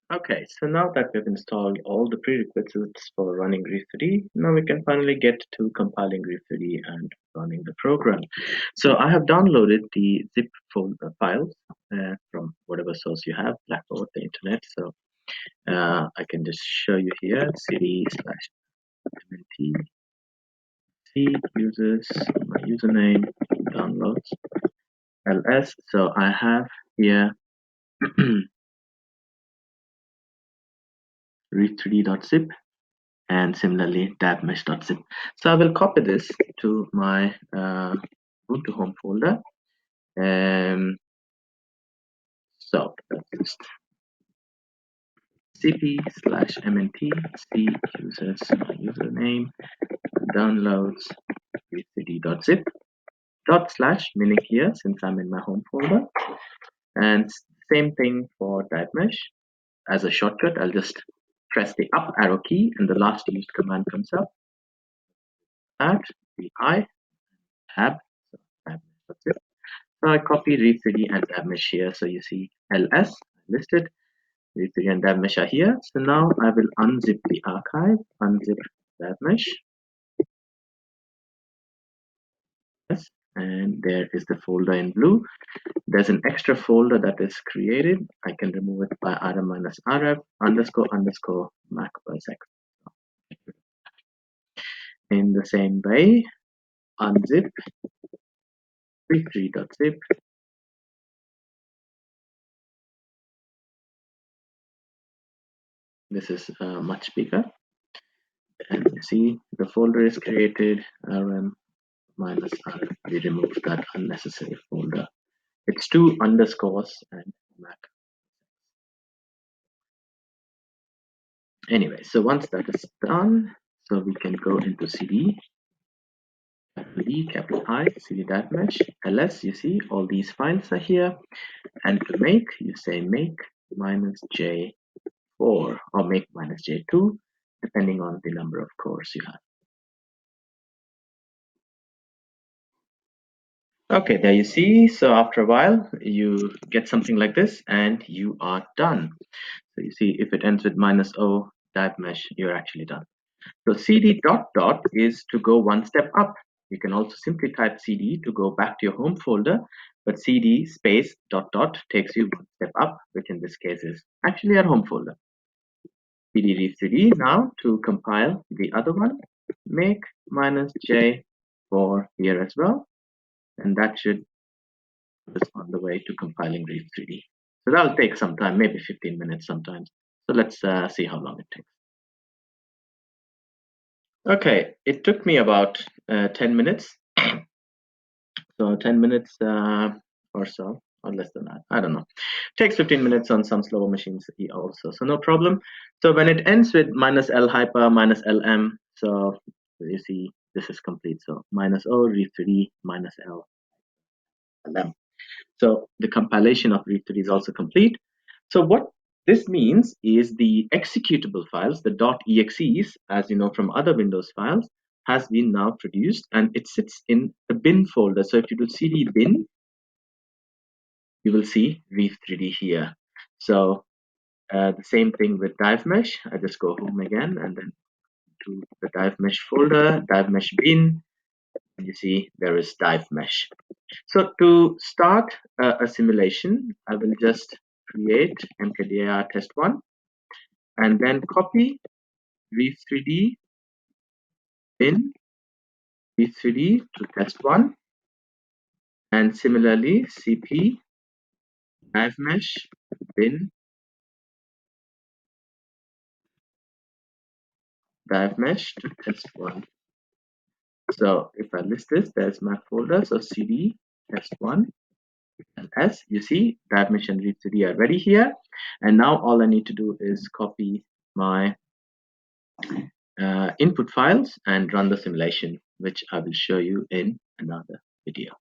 Okay, so now that we've installed all the prerequisites for running REEF3D, now we can finally get to compiling REEF3D and running the program. So I have downloaded the zip folder files from whatever source you have, Blackboard, the internet. So I can just show you here, cd/mnt, c users, my username, downloads, ls. So I have here reef3d.zip and similarly dabmesh.zip. So I will copy this to my Ubuntu home folder. So that's just cp/mnt c users my username downloads reef3d.zip / meaning here since I'm in my home folder, and same thing for dabmesh. As a shortcut, I'll just press the up arrow key and the last used command comes up. Add the tab. So that's it. So I copy reef3d and dabmesh here. So you see ls listed, reef3d and dabmesh are here. So now I will unzip the archive, unzip dabmesh. Yes, and there is the folder in blue. There's an extra folder that is created. I can remove it by rm-rf __ mac/x. In the same way, unzip reef3d.zip. This is much bigger, and you see the folder is created. rm-rf. We remove that unnecessary folder. It's 2 underscores and mac. Anyway, so once that is done, so we can go into cd, capital E, capital I, cd dabmesh, ls. You see all these files are here, and to make, you say make -j4 or make -j2, depending on the number of cores you have. Okay, there you see. So after a while, you get something like this, and you are done. So you see, if it ends with -o dabmesh, you're actually done. So cd ... is to go one step up. You can also simply type cd to go back to your home folder, but cd space ... takes you one step up, which in this case is actually our home folder. cd reef3d now to compile the other one, make -j4 here as well, and that should put us on the way to compiling reef3d. So that'll take some time, maybe 15 minutes sometimes. So let's see how long it takes. Okay, it took me about 10 minutes. So 10 minutes or so, or less than that. I don't know. Takes 15 minutes on some slower machines also, so no problem. So when it ends with -l hyper, -lm, so you see this is complete. So -o reef3d -l lm. So the compilation of reef3d is also complete. So what this means is the executable files, the .exes, as you know from other Windows files, has been now produced, and it sits in a bin folder. So if you do cd bin, you will see reef3d here. So the same thing with DiveMesh. I just go home again and then to the DiveMesh folder, DiveMesh bin, and you see there is DiveMesh. So to start a simulation, I will just create mkdir test1 and then copy reef3d bin reef3d to test1, and similarly cp DiveMesh bin DiveMesh to test1. So if I list this, there's my folder. So cd test1 and s. You see DiveMesh and reef3d are ready here, and now all I need to do is copy my input files and run the simulation, which I will show you in another video.